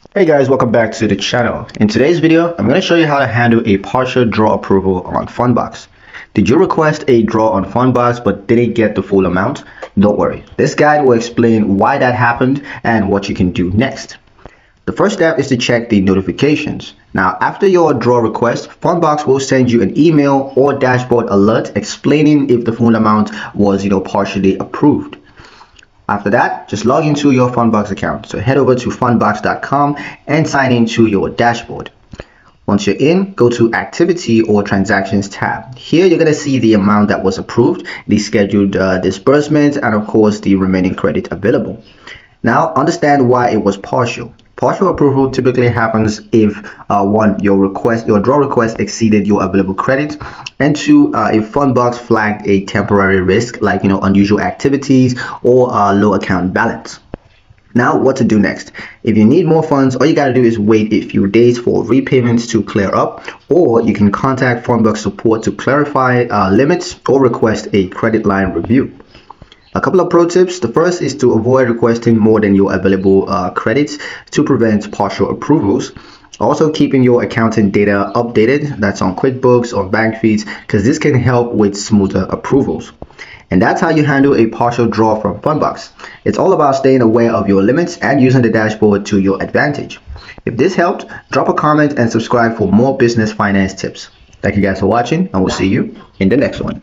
Hey guys, welcome back to the channel. In today's video, I'm going to show you how to handle a partial draw approval on Fundbox. Did you request a draw on Fundbox but didn't get the full amount? Don't worry. This guide will explain why that happened and what you can do next. The first step is to check the notifications. Now, after your draw request, Fundbox will send you an email or dashboard alert explaining if the full amount was, partially approved. After that, just log into your Fundbox account. So head over to fundbox.com and sign into your dashboard. Once you're in, go to Activity or Transactions tab. Here you're going to see the amount that was approved, the scheduled disbursement, and of course the remaining credit available. Now understand why it was partial. Partial approval typically happens if your draw request exceeded your available credit, and two, if Fundbox flagged a temporary risk like unusual activities or low account balance. Now, what to do next? If you need more funds, all you gotta do is wait a few days for repayments to clear up, or you can contact Fundbox support to clarify limits or request a credit line review. A couple of pro tips. The first is to avoid requesting more than your available credits to prevent partial approvals. Also, keeping your accounting data updated, that's on QuickBooks or bank feeds, because this can help with smoother approvals. And that's how you handle a partial draw from Fundbox. It's all about staying aware of your limits and using the dashboard to your advantage. If this helped, drop a comment and subscribe for more business finance tips. Thank you guys for watching, and we'll see you in the next one.